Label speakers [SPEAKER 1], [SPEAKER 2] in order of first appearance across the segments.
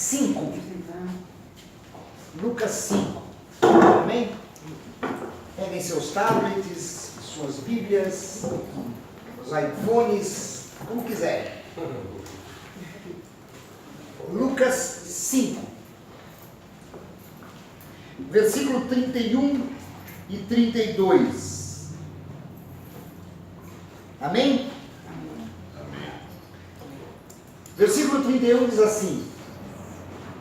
[SPEAKER 1] 5. Lucas 5. Amém? Peguem seus tablets, suas bíblias, os iPhones, como quiserem. Lucas 5. Versículo 31 e 32. Amém? Versículo 31 diz assim: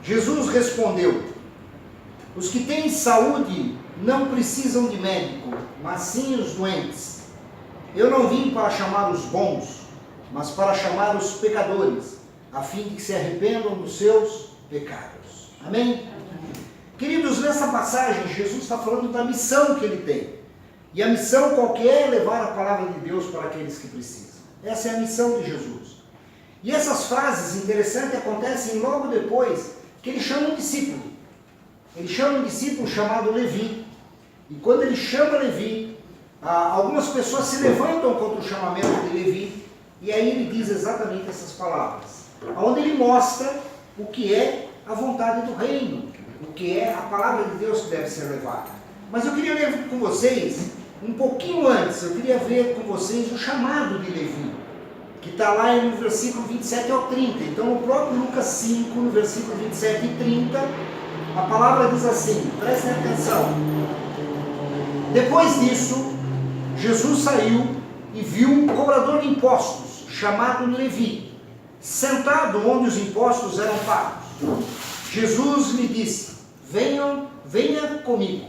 [SPEAKER 1] Jesus respondeu: os que têm saúde não precisam de médico, mas sim os doentes. Eu não vim para chamar os bons, mas para chamar os pecadores, a fim de que se arrependam dos seus pecados. Amém? Queridos, nessa passagem, Jesus está falando da missão que ele tem. E a missão qualquer é levar a palavra de Deus para aqueles que precisam. Essa é a missão de Jesus. E essas frases interessantes acontecem logo depois que ele chama um discípulo. Ele chama um discípulo chamado Levi. E quando ele chama Levi, algumas pessoas se levantam contra o chamamento de Levi. E aí ele diz exatamente essas palavras. Onde ele mostra o que é a vontade do reino. O que é a palavra de Deus que deve ser levada. Mas eu queria ler com vocês, um pouquinho antes, eu queria ver com vocês o chamado de Levi, que está lá no versículo 27 ao 30. Então, no próprio Lucas 5, no versículo 27 e 30, a palavra diz assim, prestem atenção. Depois disso, Jesus saiu e viu um cobrador de impostos, chamado Levi, sentado onde os impostos eram pagos. Jesus lhe disse: venha comigo.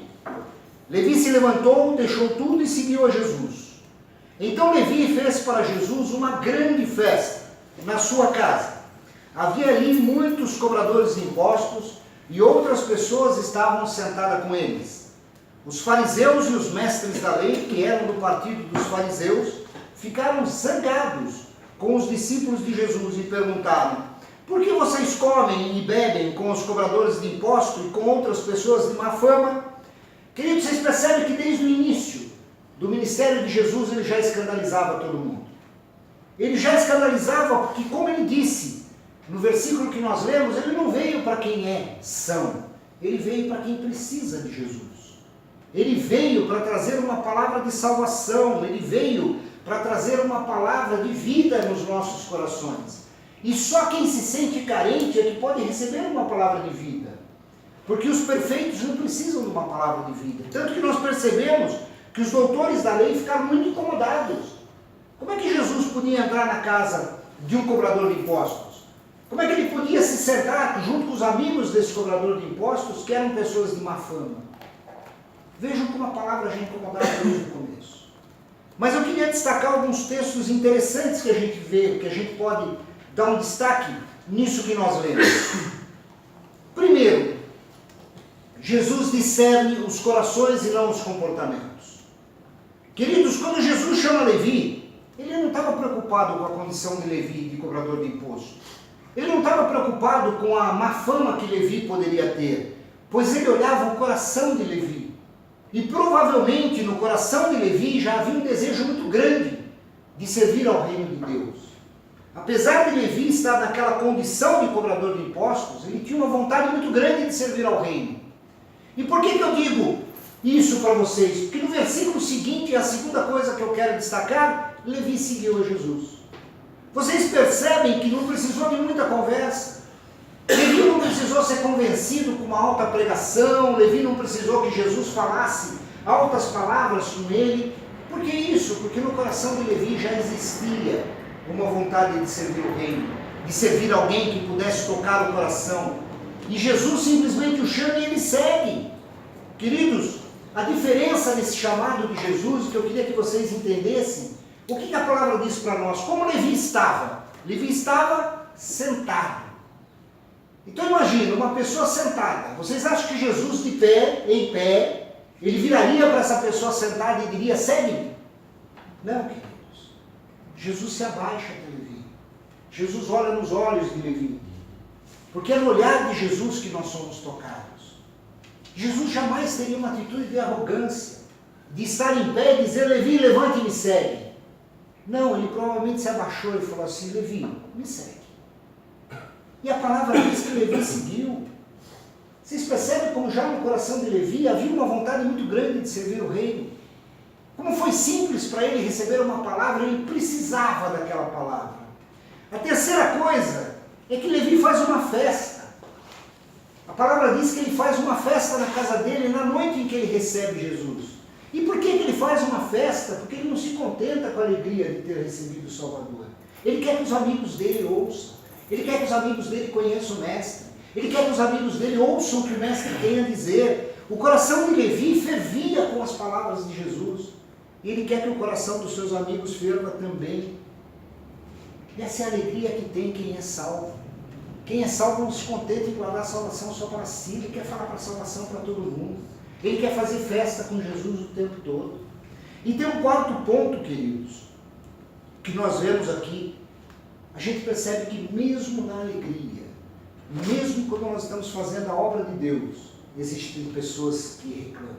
[SPEAKER 1] Levi se levantou, deixou tudo e seguiu a Jesus. Então Levi fez para Jesus uma grande festa na sua casa. Havia ali muitos cobradores de impostos e outras pessoas estavam sentadas com eles. Os fariseus e os mestres da lei, que eram do partido dos fariseus, ficaram zangados com os discípulos de Jesus e perguntaram: por que vocês comem e bebem com os cobradores de imposto e com outras pessoas de má fama? Queridos, vocês percebem que desde o início do ministério de Jesus ele já escandalizava todo mundo. Ele já escandalizava porque, como ele disse no versículo que nós lemos, ele não veio para quem é são, ele veio para quem precisa de Jesus. Ele veio para trazer uma palavra de salvação, ele veio para trazer uma palavra de vida nos nossos corações. E só quem se sente carente é que pode receber uma palavra de vida. Porque os perfeitos não precisam de uma palavra de vida. Tanto que nós percebemos que os doutores da lei ficaram muito incomodados. Como é que Jesus podia entrar na casa de um cobrador de impostos? Como é que ele podia se sentar junto com os amigos desse cobrador de impostos, que eram pessoas de má fama? Vejam como a palavra já incomodava desde o começo. Mas eu queria destacar alguns textos interessantes que a gente vê, que a gente pode dar um destaque nisso que nós lemos. Primeiro, Jesus discerne os corações e não os comportamentos. Queridos, quando Jesus chama Levi, ele não estava preocupado com a condição de Levi, de cobrador de imposto. Ele não estava preocupado com a má fama que Levi poderia ter, pois ele olhava o coração de Levi. E provavelmente no coração de Levi já havia um desejo muito grande de servir ao reino de Deus. Apesar de Levi estar naquela condição de cobrador de impostos, ele tinha uma vontade muito grande de servir ao reino. E por que eu digo isso para vocês? Porque no versículo seguinte, a segunda coisa que eu quero destacar, Levi seguiu a Jesus. Vocês percebem que não precisou de muita conversa. Levi não precisou ser convencido com uma alta pregação, Levi não precisou que Jesus falasse altas palavras com ele. Por que isso? Porque no coração de Levi já existia uma vontade de servir o reino, de servir alguém que pudesse tocar o coração. E Jesus simplesmente o chama e ele segue. Queridos, a diferença nesse chamado de Jesus, que eu queria que vocês entendessem, o que a palavra diz para nós? Como Levi estava? Levi estava sentado. Então imagina, uma pessoa sentada. Vocês acham que Jesus de pé, em pé, ele viraria para essa pessoa sentada e diria: segue-me? Não, queridos. Jesus se abaixa para Levi. Jesus olha nos olhos de Levi. Porque é no olhar de Jesus que nós somos tocados. Jesus jamais teria uma atitude de arrogância, de estar em pé e dizer: Levi, levante e me segue. Não, ele provavelmente se abaixou e falou assim: Levi, me segue. E a palavra diz que Levi seguiu. Vocês percebem como já no coração de Levi havia uma vontade muito grande de servir o reino? Como foi simples para ele receber uma palavra, ele precisava daquela palavra. A terceira coisa é que Levi faz uma festa. A palavra diz que ele faz uma festa na casa dele na noite em que ele recebe Jesus. E por que ele faz uma festa? Porque ele não se contenta com a alegria de ter recebido o Salvador. Ele quer que os amigos dele ouçam. Ele quer que os amigos dele conheçam o Mestre. Ele quer que os amigos dele ouçam o que o Mestre tem a dizer. O coração de Levi fervia com as palavras de Jesus. E ele quer que o coração dos seus amigos ferva também. E essa é a alegria que tem quem é salvo. Quem é salvo não se contenta em guardar a salvação só para si. Ele quer falar para a salvação para todo mundo. Ele quer fazer festa com Jesus o tempo todo. E tem um quarto ponto, queridos, que nós vemos aqui. A gente percebe que mesmo na alegria, mesmo quando nós estamos fazendo a obra de Deus, existem pessoas que reclamam,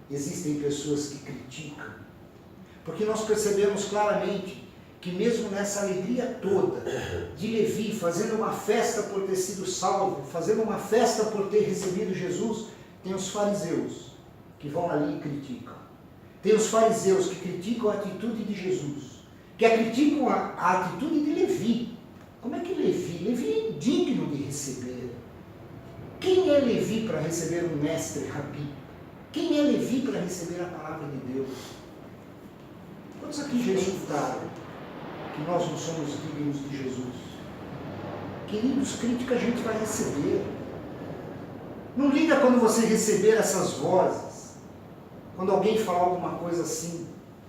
[SPEAKER 1] existem pessoas que criticam. Porque nós percebemos claramente que mesmo nessa alegria toda de Levi, fazendo uma festa por ter sido salvo, fazendo uma festa por ter recebido Jesus, tem os fariseus que vão ali e criticam. Tem os fariseus que criticam a atitude de Jesus, que criticam a atitude de Levi. Como é que Levi é indigno de receber? Quem é Levi para receber um mestre rabi? Quem é Levi para receber a palavra de Deus? Quantos aqui já escutaram que nós não somos dignos de Jesus? Queridos, crítica a gente vai receber. Não liga quando você receber essas vozes, quando alguém falar alguma coisa assim,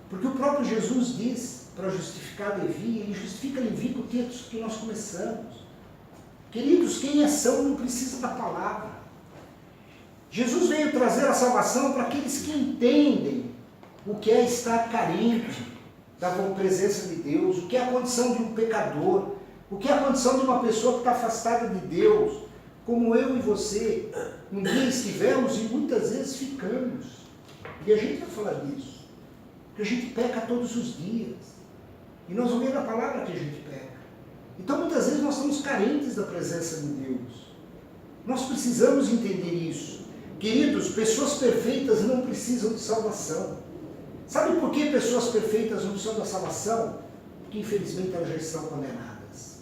[SPEAKER 1] porque o próprio Jesus diz para justificar Levi, ele justifica Levi com o texto que nós começamos. Queridos, quem é são não precisa da palavra. Jesus veio trazer a salvação para aqueles que entendem o que é estar carente da presença de Deus, o que é a condição de um pecador, o que é a condição de uma pessoa que está afastada de Deus, como eu e você um dia estivemos e muitas vezes ficamos. E a gente vai falar disso, porque a gente peca todos os dias. E nós vamos ver na palavra que a gente peca. Então muitas vezes nós estamos carentes da presença de Deus. Nós precisamos entender isso. Queridos, pessoas perfeitas não precisam de salvação. Sabe por que pessoas perfeitas não precisam da salvação? Porque infelizmente elas já estão condenadas.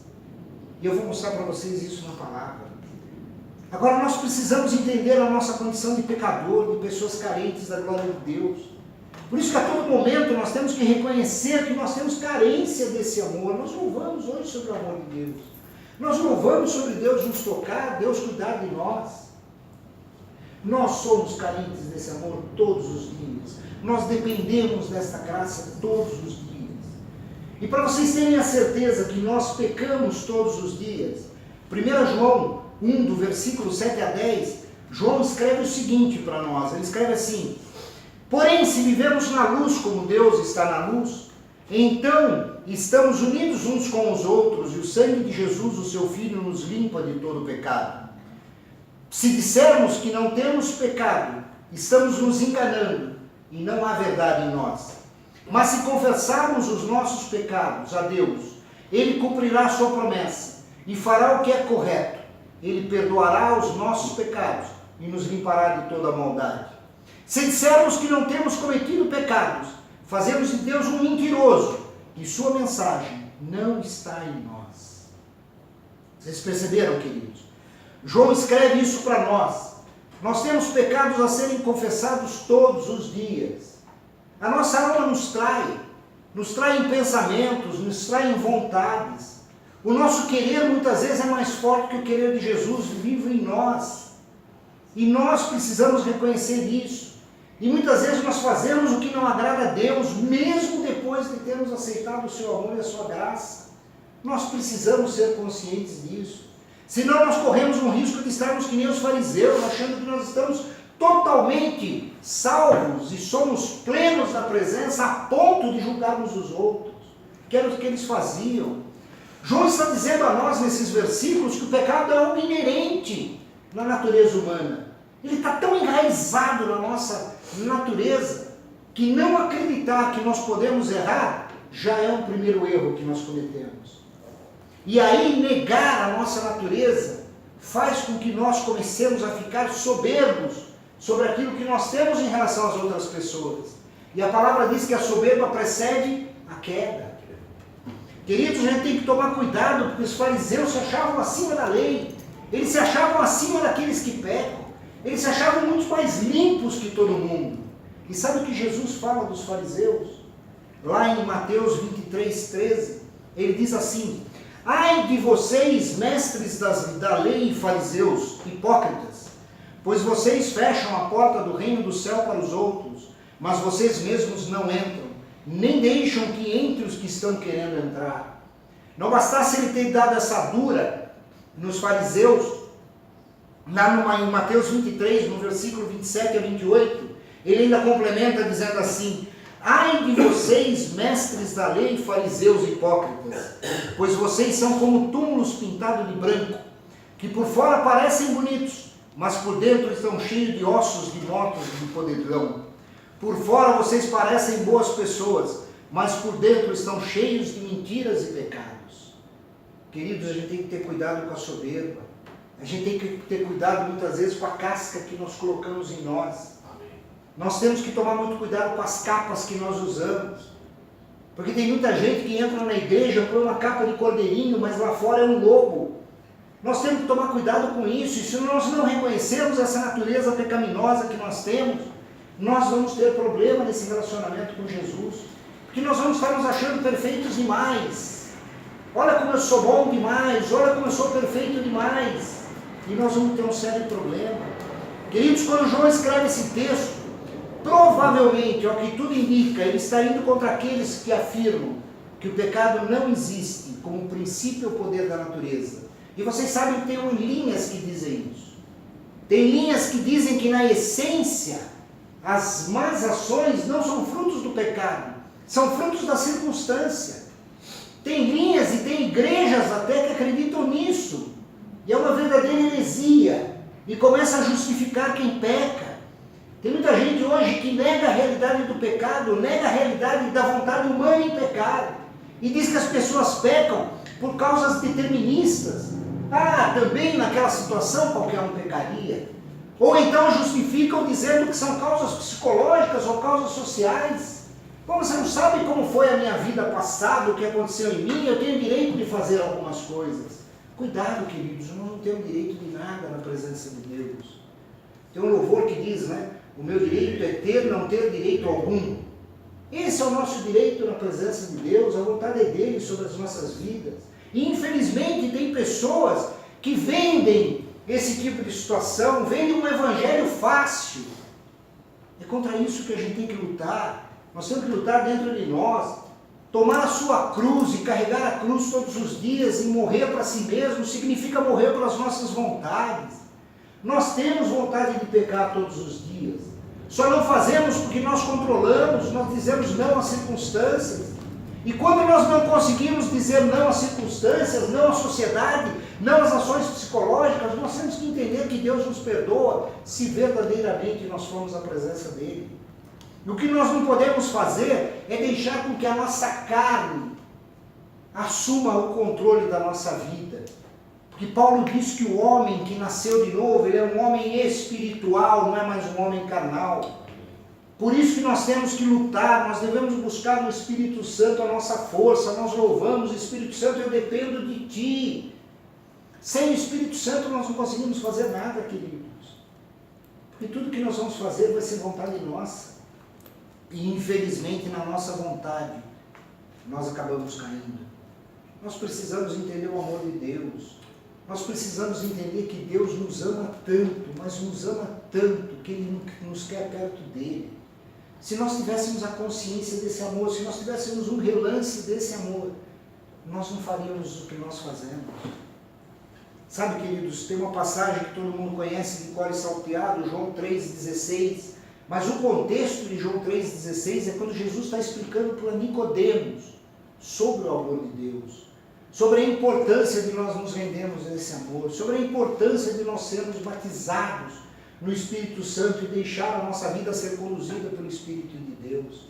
[SPEAKER 1] E eu vou mostrar para vocês isso na palavra. Agora nós precisamos entender a nossa condição de pecador, de pessoas carentes da glória de Deus. Por isso que a todo momento nós temos que reconhecer que nós temos carência desse amor. Nós louvamos hoje sobre o amor de Deus. Nós louvamos sobre Deus nos tocar, Deus cuidar de nós. Nós somos carentes desse amor todos os dias. Nós dependemos desta graça todos os dias. E para vocês terem a certeza que nós pecamos todos os dias, 1 João 1, do versículo 7 a 10, João escreve o seguinte para nós. Ele escreve assim: porém, se vivemos na luz como Deus está na luz, então estamos unidos uns com os outros, e o sangue de Jesus, o seu Filho, nos limpa de todo pecado. Se dissermos que não temos pecado, estamos nos enganando, e não há verdade em nós. Mas se confessarmos os nossos pecados a Deus, Ele cumprirá a sua promessa, e fará o que é correto. Ele perdoará os nossos pecados, e nos limpará de toda a maldade. Se dissermos que não temos cometido pecados, fazemos de Deus um mentiroso, e sua mensagem não está em nós. Vocês perceberam, queridos? João escreve isso para nós. Nós temos pecados a serem confessados todos os dias. A nossa alma nos trai em pensamentos, nos trai em vontades. O nosso querer muitas vezes é mais forte que o querer de Jesus vivo em nós. E nós precisamos reconhecer isso. E muitas vezes nós fazemos o que não agrada a Deus, mesmo depois de termos aceitado o seu amor e a sua graça. Nós precisamos ser conscientes disso. Senão nós corremos um risco de estarmos que nem os fariseus, achando que nós estamos totalmente salvos e somos plenos da presença a ponto de julgarmos os outros, que era o que eles faziam. João está dizendo a nós nesses versículos que o pecado é algo inerente na natureza humana. Ele está tão enraizado na nossa natureza que não acreditar que nós podemos errar já é um primeiro erro que nós cometemos. E aí negar a nossa natureza faz com que nós comecemos a ficar soberbos sobre aquilo que nós temos em relação às outras pessoas. E a palavra diz que a soberba precede a queda. Queridos, a gente tem que tomar cuidado, porque os fariseus se achavam acima da lei. Eles se achavam acima daqueles que pecam. Eles se achavam muito mais limpos que todo mundo. E sabe o que Jesus fala dos fariseus? Lá em Mateus 23:13, ele diz assim: ai de vocês, mestres da lei e fariseus, hipócritas, pois vocês fecham a porta do reino do céu para os outros, mas vocês mesmos não entram, nem deixam que entre os que estão querendo entrar. Não bastasse ele ter dado essa dura nos fariseus, lá em Mateus 23, no versículo 27 a 28, ele ainda complementa dizendo assim: ai de vocês, mestres da lei, fariseus hipócritas, pois vocês são como túmulos pintados de branco, que por fora parecem bonitos, mas por dentro estão cheios de ossos de mortos e de podridão. Por fora vocês parecem boas pessoas, mas por dentro estão cheios de mentiras e pecados. Queridos, a gente tem que ter cuidado com a soberba. A gente tem que ter cuidado muitas vezes com a casca que nós colocamos em nós. Nós temos que tomar muito cuidado com as capas que nós usamos. Porque tem muita gente que entra na igreja, põe uma capa de cordeirinho, mas lá fora é um lobo. Nós temos que tomar cuidado com isso. E se nós não reconhecermos essa natureza pecaminosa que nós temos, nós vamos ter problema nesse relacionamento com Jesus. Porque nós vamos estar nos achando perfeitos demais. Olha como eu sou bom demais, olha como eu sou perfeito demais. E nós vamos ter um sério problema. Queridos, quando João escreve esse texto, provavelmente, ao que tudo indica, ele está indo contra aqueles que afirmam que o pecado não existe como princípio ou poder da natureza. E vocês sabem que tem linhas que dizem isso. Tem linhas que dizem que na essência, as más ações não são frutos do pecado, são frutos da circunstância. Tem linhas e tem igrejas até que acreditam nisso. E é uma verdadeira heresia. E começa a justificar quem peca. Tem muita gente hoje que nega a realidade do pecado, nega a realidade da vontade humana em pecar. E diz que as pessoas pecam por causas deterministas. Ah, também naquela situação qualquer um pecaria. Ou então justificam dizendo que são causas psicológicas ou causas sociais. Como você não sabe como foi a minha vida passada, o que aconteceu em mim, eu tenho direito de fazer algumas coisas. Cuidado, queridos, nós não temos direito de nada na presença de Deus. Tem um louvor que diz, né? O meu direito é ter, não ter direito algum. Esse é o nosso direito na presença de Deus, a vontade é dele sobre as nossas vidas. E infelizmente tem pessoas que vendem esse tipo de situação, vendem um evangelho fácil. É contra isso que a gente tem que lutar. Nós temos que lutar dentro de nós. Tomar a sua cruz e carregar a cruz todos os dias e morrer para si mesmo significa morrer pelas nossas vontades. Nós temos vontade de pecar todos os dias. Só não fazemos porque nós controlamos, nós dizemos não às circunstâncias. E quando nós não conseguimos dizer não às circunstâncias, não à sociedade, não às ações psicológicas, nós temos que entender que Deus nos perdoa se verdadeiramente nós formos à presença dele. E o que nós não podemos fazer é deixar com que a nossa carne assuma o controle da nossa vida. Porque Paulo diz que o homem que nasceu de novo, ele é um homem espiritual, não é mais um homem carnal. Por isso que nós temos que lutar, nós devemos buscar no Espírito Santo a nossa força, nós louvamos, Espírito Santo, eu dependo de Ti. Sem o Espírito Santo nós não conseguimos fazer nada, queridos. Porque tudo que nós vamos fazer vai ser vontade nossa. E infelizmente na nossa vontade nós acabamos caindo. Nós precisamos entender o amor de Deus. Nós precisamos entender que Deus nos ama tanto, mas nos ama tanto que Ele nos quer perto dEle. Se nós tivéssemos a consciência desse amor, se nós tivéssemos um relance desse amor, nós não faríamos o que nós fazemos. Sabe, queridos, tem uma passagem que todo mundo conhece de cor e salteado, João 3,16. Mas o contexto de João 3,16 é quando Jesus está explicando para Nicodemos sobre o amor de Deus, sobre a importância de nós nos rendermos a esse amor, sobre a importância de nós sermos batizados no Espírito Santo e deixar a nossa vida ser conduzida pelo Espírito de Deus.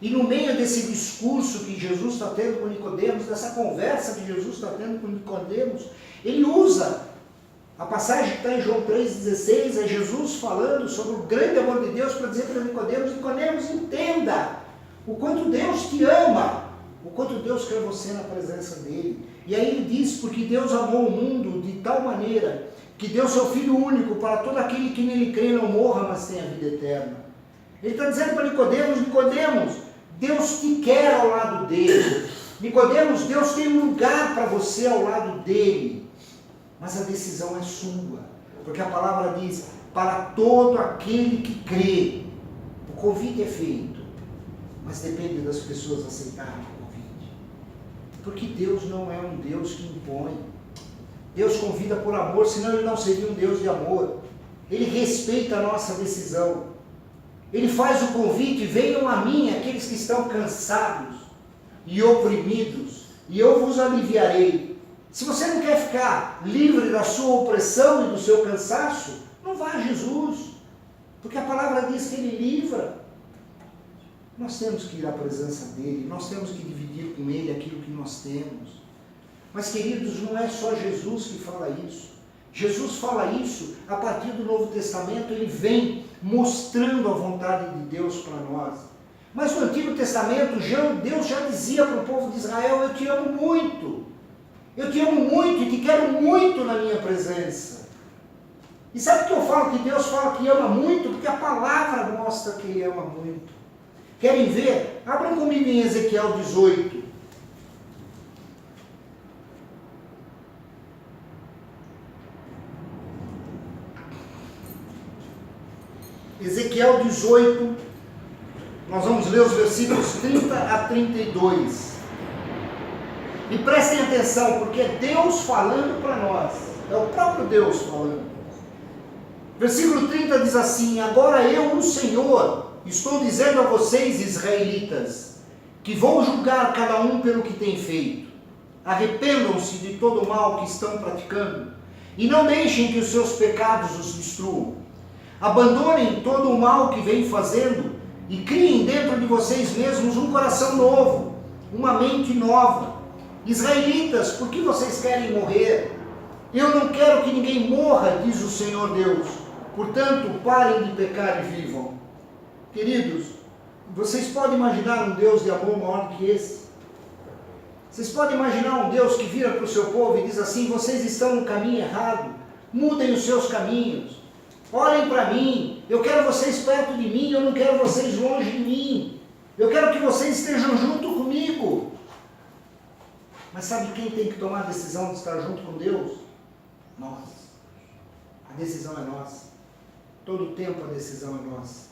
[SPEAKER 1] E no meio desse discurso que Jesus está tendo com Nicodemos, dessa conversa que Jesus está tendo com Nicodemos, ele usa a passagem que está em João 3,16, é Jesus falando sobre o grande amor de Deus para dizer para Nicodemos: Nicodemos, entenda o quanto Deus te ama, o quanto Deus quer você na presença dele. E aí ele diz: porque Deus amou o mundo de tal maneira que deu seu Filho único para todo aquele que nele crê não morra, mas tenha vida eterna. Ele está dizendo para Nicodemos: Nicodemos, Deus te quer ao lado dele. Nicodemos, Deus tem um lugar para você ao lado dele. Mas a decisão é sua. Porque a palavra diz: para todo aquele que crê. O convite é feito, mas depende das pessoas aceitarem o convite. Porque Deus não é um Deus que impõe. Deus convida por amor, senão ele não seria um Deus de amor. Ele respeita a nossa decisão. Ele faz o convite: venham a mim aqueles que estão cansados e oprimidos, e eu vos aliviarei. Se você não quer ficar livre da sua opressão e do seu cansaço, não vá a Jesus, porque a palavra diz que ele livra. Nós temos que ir à presença dele, nós temos que dividir com ele aquilo que nós temos. Mas, queridos, não é só Jesus que fala isso. Jesus fala isso a partir do Novo Testamento, ele vem mostrando a vontade de Deus para nós. Mas no Antigo Testamento, Deus já dizia para o povo de Israel: eu te amo muito. Eu te amo muito e te quero muito na minha presença. E sabe o que eu falo que Deus fala que ama muito? Porque a palavra mostra que ele ama muito. Querem ver? Abram comigo em Ezequiel 18. Ezequiel 18, nós vamos ler os versículos 30 a 32. E prestem atenção, porque é Deus falando para nós. É o próprio Deus falando. Versículo 30 diz assim: agora eu, o Senhor, estou dizendo a vocês, israelitas, que vou julgar cada um pelo que tem feito. Arrependam-se de todo o mal que estão praticando, e não deixem que os seus pecados os destruam. Abandonem todo o mal que vêm fazendo, e criem dentro de vocês mesmos um coração novo, uma mente nova. Israelitas, por que vocês querem morrer? Eu não quero que ninguém morra, diz o Senhor Deus. Portanto, parem de pecar e vivam. Queridos, vocês podem imaginar um Deus de amor maior que esse? Vocês podem imaginar um Deus que vira para o seu povo e diz assim: vocês estão no caminho errado, mudem os seus caminhos, olhem para mim, eu quero vocês perto de mim, eu não quero vocês longe de mim, eu quero que vocês estejam junto comigo. Mas sabe quem tem que tomar a decisão de estar junto com Deus? Nós. A decisão é nossa. Todo o tempo a decisão é nossa.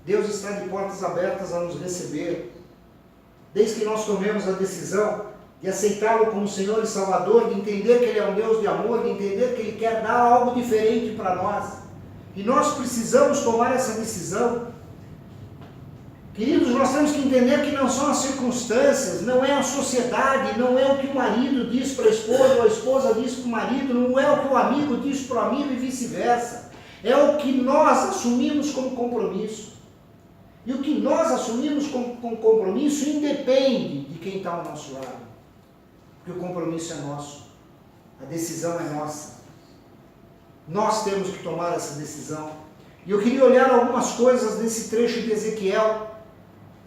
[SPEAKER 1] Deus está de portas abertas a nos receber. Desde que nós tomemos a decisão de aceitá-lo como Senhor e Salvador, de entender que Ele é um Deus de amor, de entender que Ele quer dar algo diferente para nós. E nós precisamos tomar essa decisão. Queridos, nós temos que entender que não são as circunstâncias, não é a sociedade, não é o que o marido diz para a esposa, ou a esposa diz para o marido, não é o que o amigo diz para o amigo e vice-versa. É o que nós assumimos como compromisso. E o que nós assumimos como compromisso independe de quem está ao nosso lado. Porque o compromisso é nosso. A decisão é nossa. Nós temos que tomar essa decisão. E eu queria olhar algumas coisas desse trecho de Ezequiel.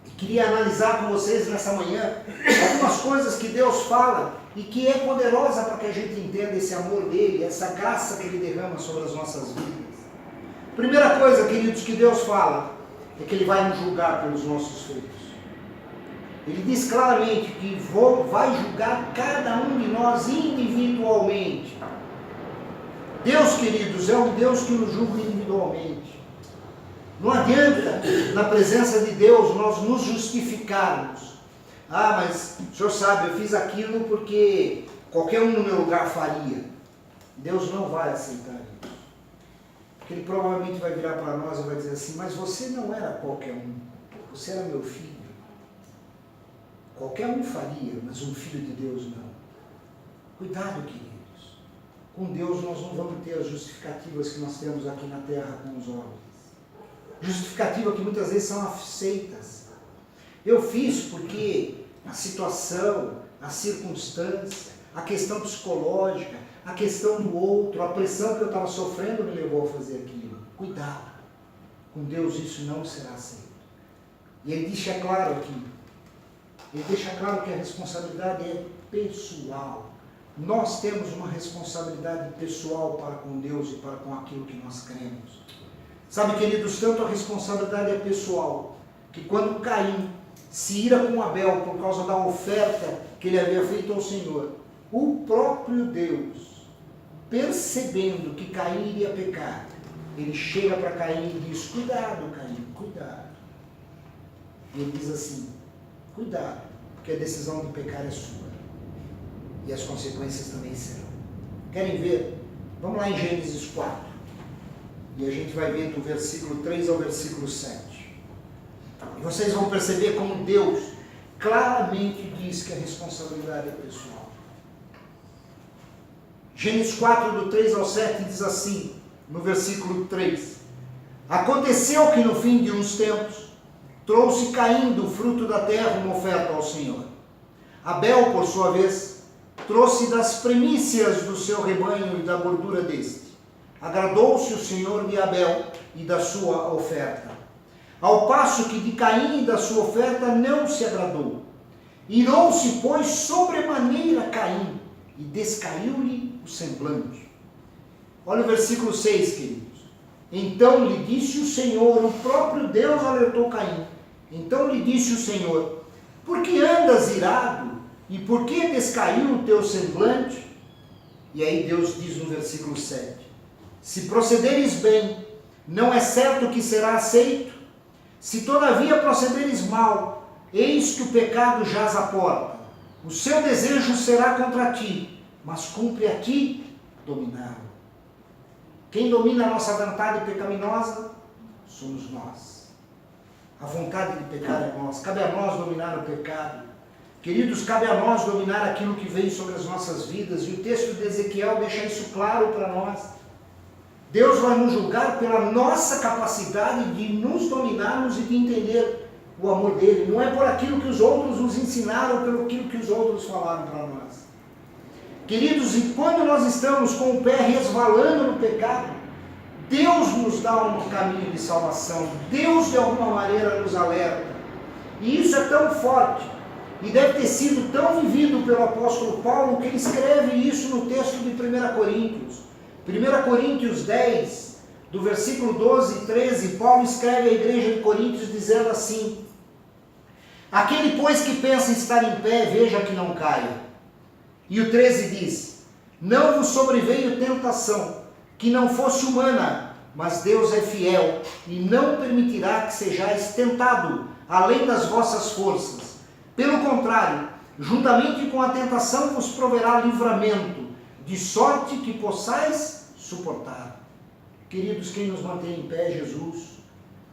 [SPEAKER 1] E queria analisar com vocês nessa manhã algumas coisas que Deus fala e que é poderosa para que a gente entenda esse amor dele, essa graça que ele derrama sobre as nossas vidas. Primeira coisa, queridos, que Deus fala é que ele vai nos julgar pelos nossos feitos. Ele diz claramente que vai julgar cada um de nós individualmente. Deus, queridos, é um Deus que nos julga individualmente. Não adianta, na presença de Deus, nós nos justificarmos. Ah, mas o senhor sabe, eu fiz aquilo porque qualquer um no meu lugar faria. Deus não vai aceitar isso. Porque Ele provavelmente vai virar para nós e vai dizer assim: mas você não era qualquer um, você era meu filho. Qualquer um faria, mas um filho de Deus não. Cuidado, queridos. Com Deus nós não vamos ter as justificativas que nós temos aqui na terra com os homens. Justificativas que muitas vezes são aceitas. Eu fiz porque a situação, a circunstância, a questão psicológica, a questão do outro, a pressão que eu estava sofrendo me levou a fazer aquilo. Cuidado, com Deus isso não será aceito. E ele deixa claro aqui, ele deixa claro que a responsabilidade é pessoal. Nós temos uma responsabilidade pessoal para com Deus e para com aquilo que nós cremos. Sabe, queridos, tanto a responsabilidade é pessoal, que quando Caim se ira com Abel por causa da oferta que ele havia feito ao Senhor, o próprio Deus, percebendo que Caim iria pecar, ele chega para Caim e diz: cuidado, Caim, cuidado. E ele diz assim: cuidado, porque a decisão de pecar é sua. E as consequências também serão. Querem ver? Vamos lá em Gênesis 4. E a gente vai ver do versículo 3 ao versículo 7. E vocês vão perceber como Deus claramente diz que a responsabilidade é pessoal. Gênesis 4, do 3 ao 7, diz assim, no versículo 3. Aconteceu que no fim de uns tempos, trouxe Caim do fruto da terra uma oferta ao Senhor. Abel, por sua vez, trouxe das primícias do seu rebanho e da gordura deste. Agradou-se o Senhor de Abel e da sua oferta, ao passo que de Caim e da sua oferta não se agradou. Irou-se, pois, sobremaneira Caim, e descaiu-lhe o semblante. Olha o versículo 6, queridos. Então lhe disse o Senhor, o próprio Deus alertou Caim. Então lhe disse o Senhor: por que andas irado? E por que descaiu o teu semblante? E aí Deus diz no versículo 7. Se procederes bem, não é certo que será aceito? Se todavia procederes mal, eis que o pecado jaz à porta. O seu desejo será contra ti, mas cumpre a ti dominá-lo. Quem domina a nossa vontade pecaminosa? Somos nós. A vontade de pecar é nós. Cabe a nós dominar o pecado. Queridos, cabe a nós dominar aquilo que vem sobre as nossas vidas. E o texto de Ezequiel deixa isso claro para nós. Deus vai nos julgar pela nossa capacidade de nos dominarmos e de entender o amor dele. Não é por aquilo que os outros nos ensinaram, ou pelo aquilo que os outros falaram para nós. Queridos, e quando nós estamos com o pé resvalando no pecado, Deus nos dá um caminho de salvação. Deus de alguma maneira nos alerta. E isso é tão forte, e deve ter sido tão vivido pelo apóstolo Paulo, que ele escreve isso no texto de 1 Coríntios. 1 Coríntios 10, do versículo 12 e 13, Paulo escreve à igreja de Coríntios dizendo assim: aquele, pois, que pensa em estar em pé, veja que não caia. E o 13 diz: não vos sobreveio tentação, que não fosse humana, mas Deus é fiel, e não permitirá que sejais tentado, além das vossas forças. Pelo contrário, juntamente com a tentação vos proverá livramento, de sorte que possais suportar. Queridos, quem nos mantém em pé é Jesus.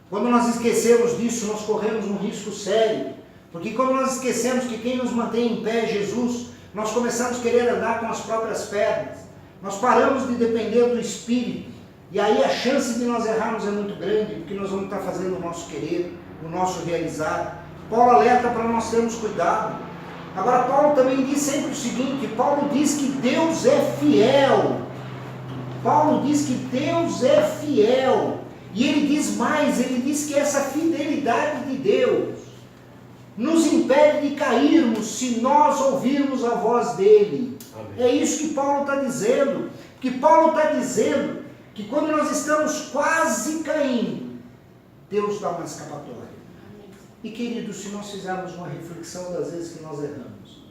[SPEAKER 1] Quando nós esquecemos disso, nós corremos um risco sério, porque quando nós esquecemos que quem nos mantém em pé é Jesus, nós começamos a querer andar com as próprias pernas, nós paramos de depender do Espírito, e aí a chance de nós errarmos é muito grande, porque nós vamos estar fazendo o nosso querer, o nosso realizar. Paulo alerta para nós termos cuidado. Agora, Paulo também diz sempre o seguinte: Paulo diz que Deus é fiel. Paulo diz que Deus é fiel. E ele diz mais, ele diz que essa fidelidade de Deus nos impede de cairmos se nós ouvirmos a voz dele. Amém. É isso que Paulo está dizendo. Que Paulo está dizendo que quando nós estamos quase caindo, Deus dá uma escapatória. E queridos, se nós fizermos uma reflexão das vezes que nós erramos,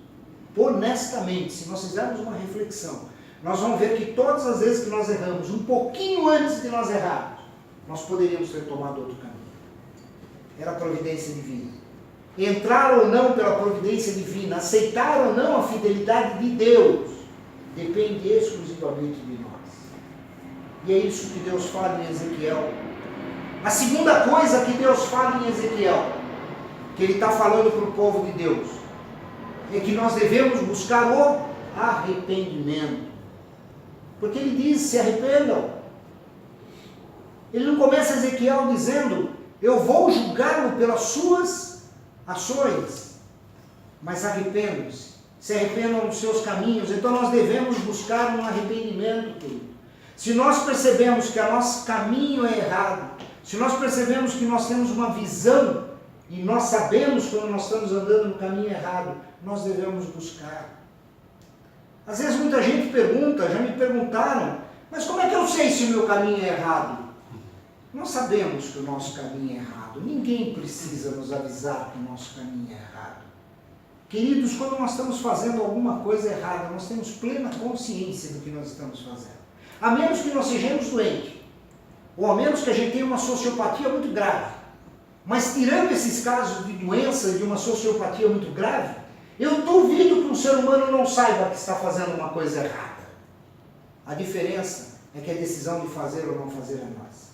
[SPEAKER 1] honestamente, se nós fizermos uma reflexão, nós vamos ver que todas as vezes que nós erramos, um pouquinho antes de nós errarmos, nós poderíamos ter tomado outro caminho. Era a providência divina. Entrar ou não pela providência divina, aceitar ou não a fidelidade de Deus, depende exclusivamente de nós. E é isso que Deus fala em Ezequiel. A segunda coisa que Deus fala em Ezequiel, que ele está falando para o povo de Deus, é que nós devemos buscar o arrependimento. Porque ele diz: se arrependam. Ele não começa Ezequiel dizendo: eu vou julgá-lo pelas suas ações, mas arrependam-se. Se arrependam dos seus caminhos. Então nós devemos buscar um arrependimento, querido. Se nós percebemos que o nosso caminho é errado, se nós percebemos que nós temos uma visão e nós sabemos quando nós estamos andando no caminho errado, nós devemos buscar. Às vezes muita gente pergunta, já me perguntaram, mas como é que eu sei se o meu caminho é errado? Nós sabemos que o nosso caminho é errado. Ninguém precisa nos avisar que o nosso caminho é errado. Queridos, quando nós estamos fazendo alguma coisa errada, nós temos plena consciência do que nós estamos fazendo. A menos que nós sejamos doentes, ou a menos que a gente tenha uma sociopatia muito grave. Mas tirando esses casos de doença e de uma sociopatia muito grave, eu duvido que um ser humano não saiba que está fazendo uma coisa errada. A diferença é que a decisão de fazer ou não fazer é nossa.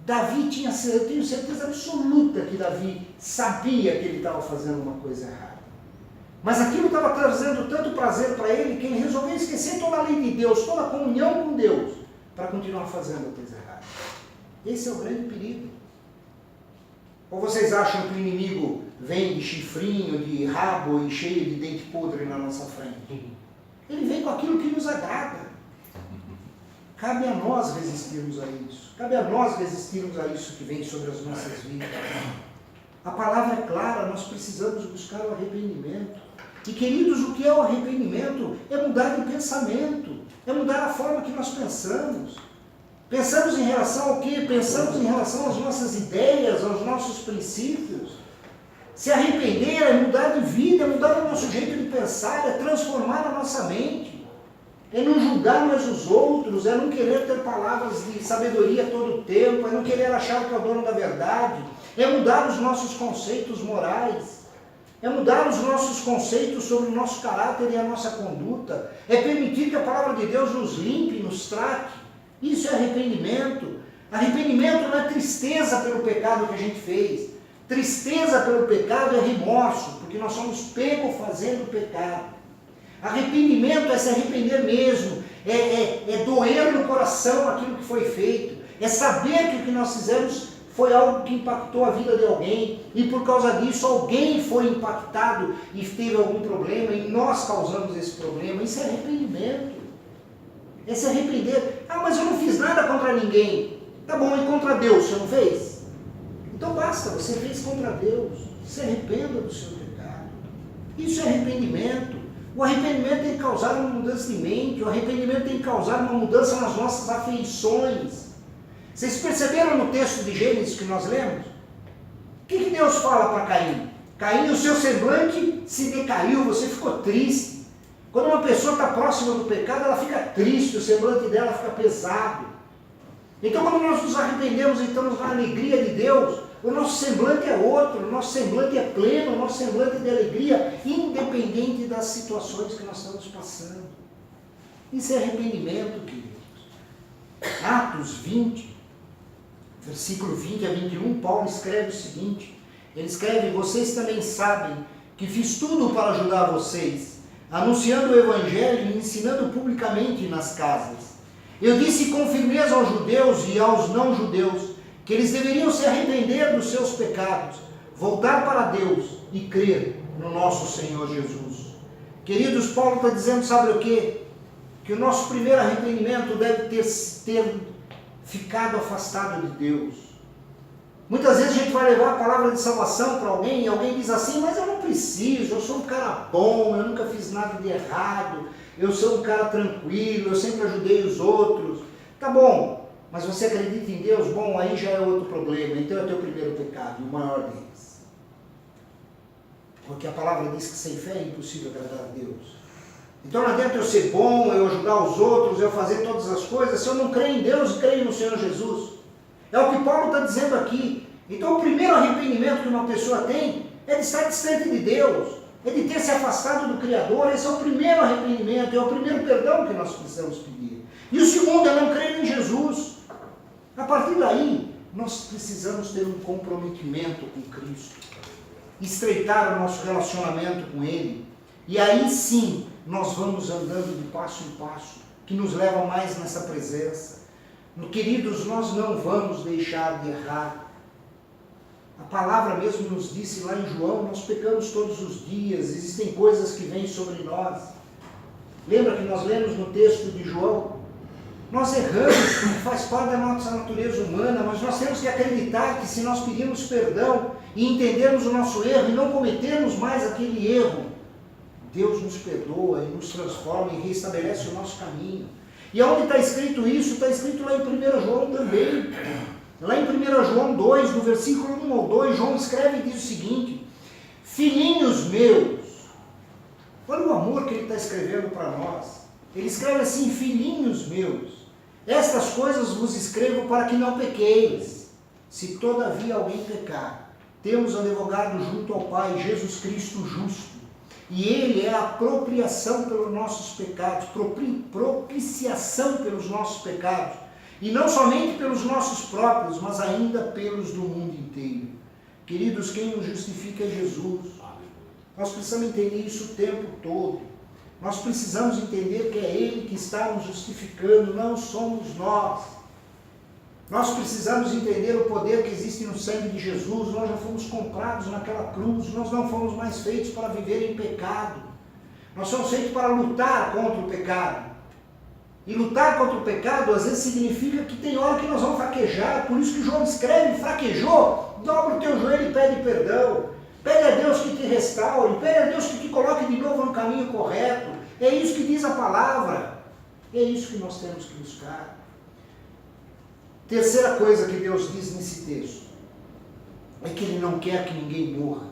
[SPEAKER 1] Davi tinha, eu tenho certeza absoluta que Davi sabia que ele estava fazendo uma coisa errada. Mas aquilo estava trazendo tanto prazer para ele que ele resolveu esquecer toda a lei de Deus, toda a comunhão com Deus, para continuar fazendo a coisa errada. Esse é o grande perigo. Ou vocês acham que o inimigo vem de chifrinho, de rabo e cheio de dente podre na nossa frente? Ele vem com aquilo que nos agrada. Cabe a nós resistirmos a isso. Cabe a nós resistirmos a isso que vem sobre as nossas vidas. A palavra é clara, nós precisamos buscar o arrependimento. E queridos, o que é o arrependimento? É mudar de pensamento. É mudar a forma que nós pensamos. Pensamos em relação ao quê? Pensamos em relação às nossas ideias, aos nossos princípios. Se arrepender é mudar de vida, é mudar o nosso jeito de pensar, é transformar a nossa mente. É não julgar mais os outros, é não querer ter palavras de sabedoria todo o tempo, é não querer achar que é o dono da verdade, é mudar os nossos conceitos morais, é mudar os nossos conceitos sobre o nosso caráter e a nossa conduta, é permitir que a palavra de Deus nos limpe, nos trate. Isso é arrependimento. Arrependimento não é tristeza pelo pecado que a gente fez. Tristeza pelo pecado é remorso, porque nós somos pegos fazendo pecado. Arrependimento é se arrepender mesmo, é doer no coração aquilo que foi feito, é saber que o que nós fizemos foi algo que impactou a vida de alguém, e por causa disso alguém foi impactado e teve algum problema, e nós causamos esse problema. Isso é arrependimento. É se arrepender. Ah, mas eu não fiz nada contra ninguém. Tá bom, e contra Deus você não fez? Então basta, você fez contra Deus. Se arrependa do seu pecado. Isso é arrependimento. O arrependimento tem que causar uma mudança de mente, o arrependimento tem que causar uma mudança nas nossas afeições. Vocês perceberam no texto de Gênesis que nós lemos? O que Deus fala para Caim? Caim, o seu semblante se decaiu, você ficou triste. Quando uma pessoa está próxima do pecado, ela fica triste, o semblante dela fica pesado. Então quando nós nos arrependemos e estamos na alegria de Deus, o nosso semblante é outro, o nosso semblante é pleno, o nosso semblante é de alegria, independente das situações que nós estamos passando. Isso é arrependimento, queridos. Atos 20, versículo 20 a 21, Paulo escreve o seguinte, ele escreve: vocês também sabem que fiz tudo para ajudar vocês, anunciando o Evangelho e ensinando publicamente nas casas. Eu disse com firmeza aos judeus e aos não-judeus que eles deveriam se arrepender dos seus pecados, voltar para Deus e crer no nosso Senhor Jesus. Queridos, Paulo está dizendo, sabe o quê? Que o nosso primeiro arrependimento deve ter ficado afastado de Deus. Muitas vezes a gente vai levar a palavra de salvação para alguém e alguém diz assim, mas eu não preciso, eu sou um cara bom, eu nunca fiz nada de errado, eu sou um cara tranquilo, eu sempre ajudei os outros. Tá bom. Mas você acredita em Deus? Bom, aí já é outro problema. Então é o teu primeiro pecado, o maior deles. Porque a palavra diz que sem fé é impossível agradar a Deus. Então não adianta eu ser bom, eu ajudar os outros, eu fazer todas as coisas, se eu não creio em Deus e creio no Senhor Jesus. É o que Paulo está dizendo aqui. Então o primeiro arrependimento que uma pessoa tem é de estar distante de Deus, é de ter se afastado do Criador. Esse é o primeiro arrependimento, é o primeiro perdão que nós precisamos pedir. E o segundo é não crer em Jesus. A partir daí, nós precisamos ter um comprometimento com Cristo, estreitar o nosso relacionamento com Ele, e aí sim, nós vamos andando de passo em passo, que nos leva mais nessa presença. Queridos, nós não vamos deixar de errar. A palavra mesmo nos disse lá em João, nós pecamos todos os dias, existem coisas que vêm sobre nós. Lembra que nós lemos no texto de João? Nós erramos, faz parte da nossa natureza humana, mas nós temos que acreditar que se nós pedirmos perdão e entendermos o nosso erro e não cometermos mais aquele erro, Deus nos perdoa e nos transforma e restabelece o nosso caminho. E onde está escrito isso? Está escrito lá em 1 João também. Lá em 1 João 2, no versículo 1 ao 2, João escreve e diz o seguinte: filhinhos meus, olha o amor que ele está escrevendo para nós. Ele escreve assim: filhinhos meus, estas coisas vos escrevo para que não pequeis. Se todavia alguém pecar, temos um advogado junto ao Pai, Jesus Cristo justo. E ele é a apropriação pelos nossos pecados, propiciação pelos nossos pecados. E não somente pelos nossos próprios, mas ainda pelos do mundo inteiro. Queridos, quem nos justifica é Jesus. Nós precisamos entender isso o tempo todo. Nós precisamos entender que é Ele que está nos justificando, não somos nós. Nós precisamos entender o poder que existe no sangue de Jesus. Nós já fomos comprados naquela cruz, nós não fomos mais feitos para viver em pecado. Nós somos feitos para lutar contra o pecado. E lutar contra o pecado às vezes significa que tem hora que nós vamos fraquejar. Por isso que João escreve: fraquejou, dobra o teu joelho e pede perdão. Pede a Deus que te restaure, pede a Deus que te coloque de novo no caminho correto. É isso que diz a palavra. É isso que nós temos que buscar. Terceira coisa que Deus diz nesse texto é que Ele não quer que ninguém morra.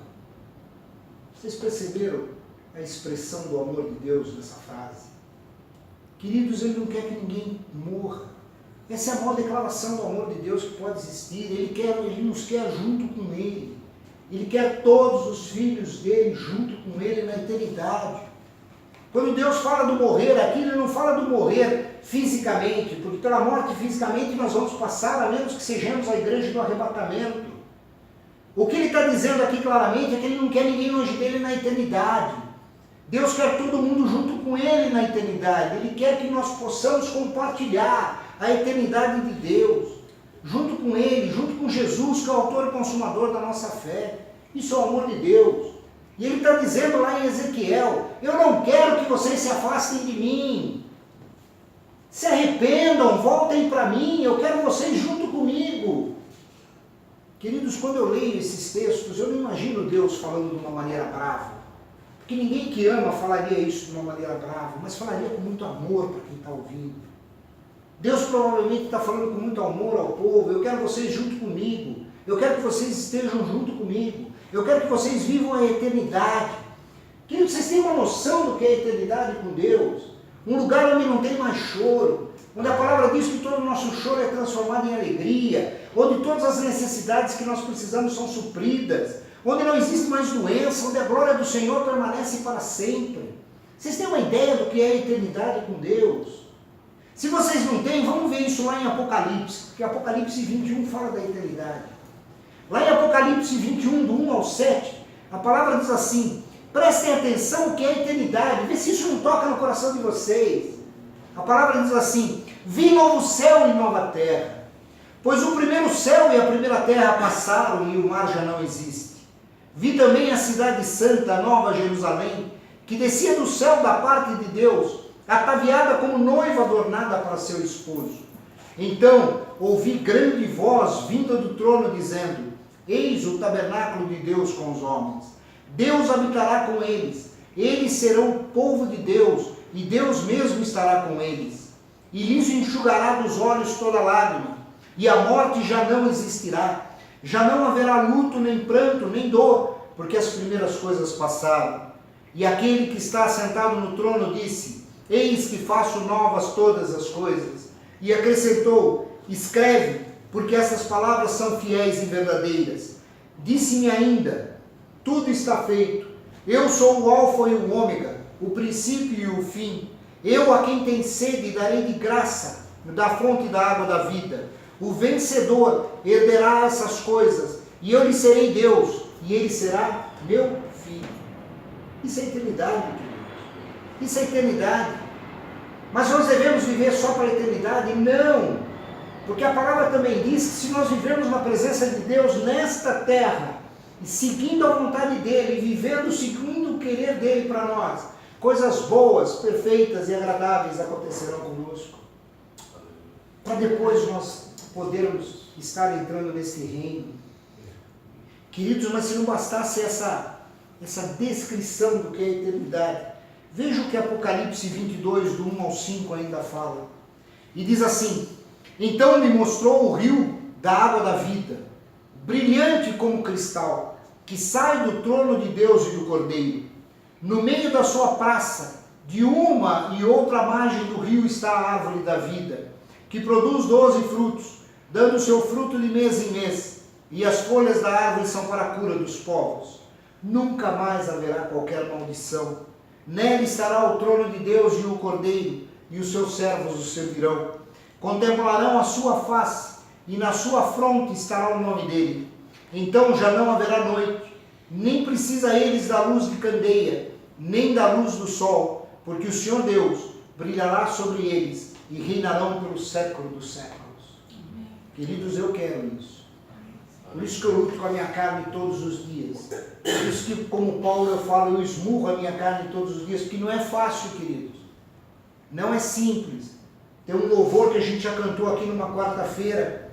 [SPEAKER 1] Vocês perceberam a expressão do amor de Deus nessa frase? Queridos, Ele não quer que ninguém morra. Essa é a maior declaração do amor de Deus que pode existir. Ele nos quer junto com Ele. Ele quer todos os filhos dele junto com Ele na eternidade. Quando Deus fala do morrer aqui, Ele não fala do morrer fisicamente, porque pela morte fisicamente nós vamos passar, a menos que sejamos a igreja do arrebatamento. O que Ele está dizendo aqui claramente é que Ele não quer ninguém longe dele na eternidade. Deus quer todo mundo junto com Ele na eternidade. Ele quer que nós possamos compartilhar a eternidade de Deus, junto com Ele, junto com Jesus, que é o autor e consumador da nossa fé. Isso é o amor de Deus. E Ele está dizendo lá em Ezequiel: eu não quero que vocês se afastem de mim. Se arrependam, voltem para mim, eu quero vocês junto comigo. Queridos, quando eu leio esses textos, eu não imagino Deus falando de uma maneira brava. Porque ninguém que ama falaria isso de uma maneira brava, mas falaria com muito amor para quem está ouvindo. Deus provavelmente está falando com muito amor ao povo: eu quero vocês junto comigo, eu quero que vocês estejam junto comigo, eu quero que vocês vivam a eternidade. Queridos, vocês têm uma noção do que é a eternidade com Deus? Um lugar onde não tem mais choro, onde a palavra diz que todo o nosso choro é transformado em alegria, onde todas as necessidades que nós precisamos são supridas, onde não existe mais doença, onde a glória do Senhor permanece para sempre. Vocês têm uma ideia do que é a eternidade com Deus? Se vocês não têm, vamos ver isso lá em Apocalipse, porque Apocalipse 21 fala da eternidade. Lá em Apocalipse 21, do 1 ao 7, a palavra diz assim: prestem atenção o que é a eternidade, vê se isso não toca no coração de vocês. A palavra diz assim: vi novo céu e nova terra, pois o primeiro céu e a primeira terra passaram e o mar já não existe. Vi também a cidade santa, a nova Jerusalém, que descia do céu da parte de Deus, ataviada como noiva adornada para seu esposo. Então ouvi grande voz vinda do trono dizendo: eis o tabernáculo de Deus com os homens. Deus habitará com eles, eles serão o povo de Deus, e Deus mesmo estará com eles. E lhes enxugará dos olhos toda lágrima, e a morte já não existirá. Já não haverá luto, nem pranto, nem dor, porque as primeiras coisas passaram. E aquele que está sentado no trono disse: eis que faço novas todas as coisas. E acrescentou: escreve, porque essas palavras são fiéis e verdadeiras. Disse-me ainda: tudo está feito. Eu sou o alfa e o ômega, o princípio e o fim. Eu, a quem tem sede, darei de graça da fonte da água da vida. O vencedor herderá essas coisas, e eu lhe serei Deus, e ele será meu filho. Isso é eternidade, queridos. Isso é eternidade. Mas nós devemos viver só para a eternidade? Não! Porque a palavra também diz que se nós vivemos na presença de Deus nesta terra, e seguindo a vontade dEle, e vivendo seguindo o querer dEle para nós, coisas boas, perfeitas e agradáveis acontecerão conosco. Para depois nós podermos estar entrando nesse reino. Queridos, mas se não bastasse essa descrição do que é a eternidade, veja o que Apocalipse 22, do 1 ao 5 ainda fala. E diz assim: então me mostrou o rio da água da vida, brilhante como cristal, que sai do trono de Deus e do Cordeiro. No meio da sua praça, de uma e outra margem do rio, está a árvore da vida, que produz 12 frutos, dando seu fruto de mês em mês, e as folhas da árvore são para a cura dos povos. Nunca mais haverá qualquer maldição. Nele estará o trono de Deus e o Cordeiro, e os seus servos o servirão. Contemplarão a sua face, e na sua fronte estará o nome dele. Então já não haverá noite, nem precisa eles da luz de candeia, nem da luz do sol, porque o Senhor Deus brilhará sobre eles, e reinarão pelo século dos séculos. Amém. Queridos, eu quero isso. Por isso que eu luto com a minha carne todos os dias. Por isso que, como Paulo, eu falo, eu esmurro a minha carne todos os dias, porque não é fácil, queridos. Não é simples. Tem um louvor que a gente já cantou aqui numa quarta-feira,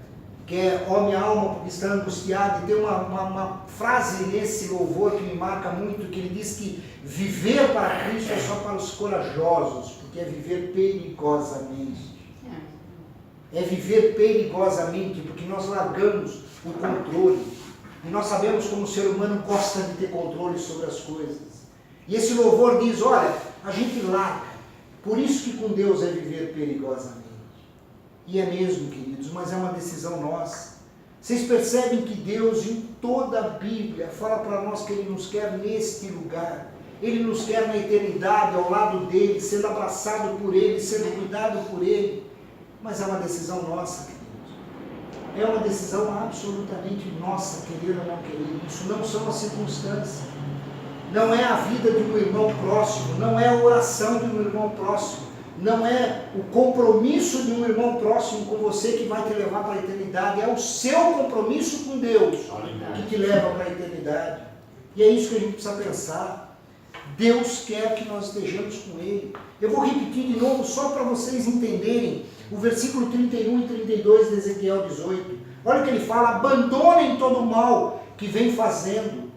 [SPEAKER 1] que é ó minha alma porque está angustiada, e tem uma frase nesse louvor que me marca muito, que ele diz que viver para Cristo é só para os corajosos, porque é viver perigosamente. É viver perigosamente, porque nós largamos o controle, e nós sabemos como o ser humano gosta de ter controle sobre as coisas. E esse louvor diz, olha, a gente larga. Por isso que com Deus é viver perigosamente. E é mesmo, queridos, mas é uma decisão nossa. Vocês percebem que Deus, em toda a Bíblia, fala para nós que Ele nos quer neste lugar. Ele nos quer na eternidade, ao lado dEle, sendo abraçado por Ele, sendo cuidado por Ele. Mas é uma decisão nossa, queridos. É uma decisão absolutamente nossa, querer ou não querer. Isso não são as circunstâncias. Não é a vida de um irmão próximo, não é a oração de um irmão próximo, não é o compromisso de um irmão próximo com você que vai te levar para a eternidade, é o seu compromisso com Deus que te leva para a eternidade. E é isso que a gente precisa pensar. Deus quer que nós estejamos com Ele. Eu vou repetir de novo só para vocês entenderem o versículo 31 e 32 de Ezequiel 18. Olha o que ele fala: abandonem todo o mal que vem fazendo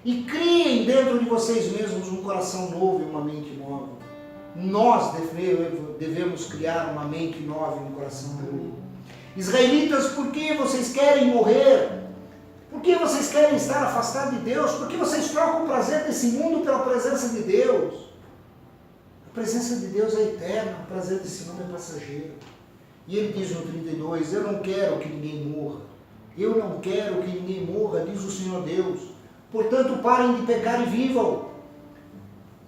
[SPEAKER 1] e criem dentro de vocês mesmos um coração novo e uma mente nova. Nós devemos criar uma mente nova e um coração novo. Israelitas, por que vocês querem morrer? Por que vocês querem estar afastados de Deus? Por que vocês trocam o prazer desse mundo pela presença de Deus? A presença de Deus é eterna, o prazer desse mundo é passageiro. E ele diz no 32, eu não quero que ninguém morra. Eu não quero que ninguém morra, diz o Senhor Deus. Portanto, parem de pecar e vivam.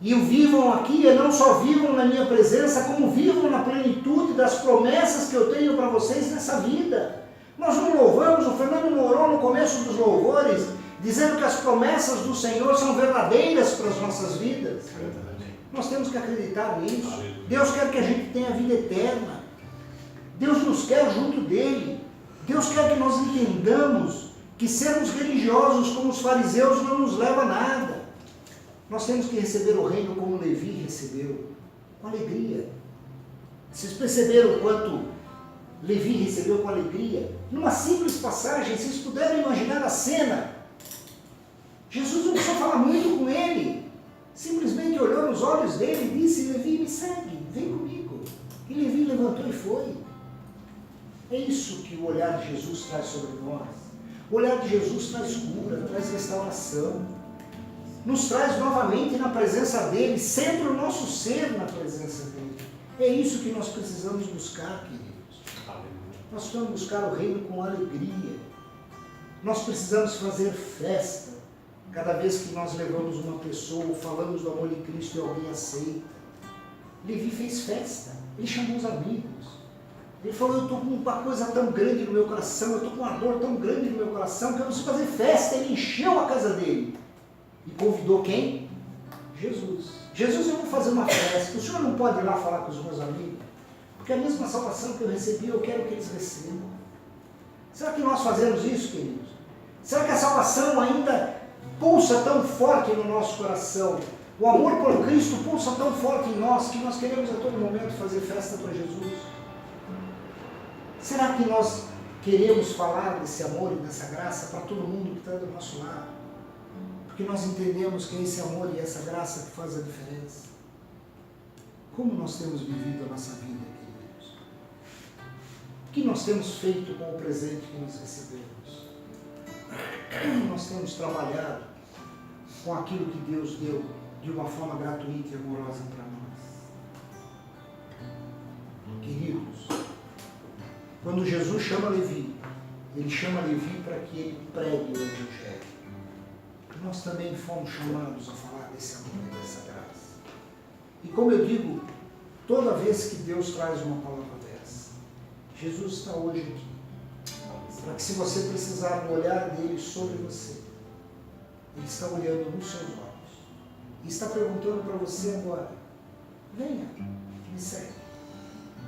[SPEAKER 1] E o vivam aqui, e não só vivam na minha presença, como vivam na plenitude das promessas que eu tenho para vocês nessa vida. Nós não louvamos, o Fernando orou no começo dos louvores, dizendo que as promessas do Senhor são verdadeiras para as nossas vidas. Nós temos que acreditar nisso. Deus quer que a gente tenha vida eterna. Deus nos quer junto dEle. Deus quer que nós entendamos que sermos religiosos como os fariseus não nos leva a nada. Nós temos que receber o reino como Levi recebeu, com alegria. Vocês perceberam o quanto Levi recebeu com alegria? Numa simples passagem, vocês puderam imaginar a cena. Jesus não precisou falar muito com ele. Simplesmente olhou nos olhos dele e disse, Levi, me segue, vem comigo. E Levi levantou e foi. É isso que o olhar de Jesus traz sobre nós. O olhar de Jesus traz cura, traz restauração. Nos traz novamente na presença dEle, sempre o nosso ser na presença dEle. É isso que nós precisamos buscar, queridos. Nós precisamos buscar o reino com alegria. Nós precisamos fazer festa cada vez que nós levamos uma pessoa, falamos do amor de Cristo e alguém aceita. Levi fez festa, ele chamou os amigos. Ele falou, eu estou com uma coisa tão grande no meu coração, eu estou com uma dor tão grande no meu coração, que eu preciso fazer festa. Ele encheu a casa dele. E convidou quem? Jesus. Jesus, eu vou fazer uma festa. O senhor não pode ir lá falar com os meus amigos? Porque a mesma salvação que eu recebi, eu quero que eles recebam. Será que nós fazemos isso, queridos? Será que a salvação ainda pulsa tão forte no nosso coração? O amor por Cristo pulsa tão forte em nós que nós queremos a todo momento fazer festa para Jesus? Será que nós queremos falar desse amor e dessa graça para todo mundo que está do nosso lado? Porque nós entendemos que é esse amor e essa graça que faz a diferença. Como nós temos vivido a nossa vida, queridos? O que nós temos feito com o presente que nós recebemos? Como nós temos trabalhado com aquilo que Deus deu de uma forma gratuita e amorosa para nós? Queridos, quando Jesus chama Levi, ele chama Levi para que ele pregue o Evangelho. Nós também fomos chamados a falar desse amor e dessa graça. E como eu digo, toda vez que Deus traz uma palavra dessa, Jesus está hoje aqui, para que se você precisar do olhar dele sobre você, ele está olhando nos seus olhos e está perguntando para você agora: venha, me segue.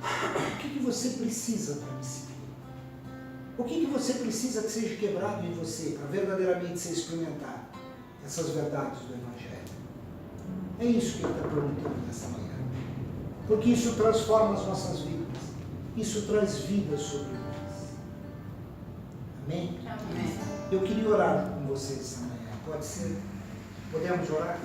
[SPEAKER 1] O que você precisa para me seguir? O que você precisa que seja quebrado em você para verdadeiramente você experimentar essas verdades do Evangelho? É isso que ele está perguntando nessa manhã. Porque isso transforma as nossas vidas. Isso traz vida sobre nós. Amém?
[SPEAKER 2] Amém.
[SPEAKER 1] Eu queria orar com vocês essa manhã. Pode ser? Podemos orar?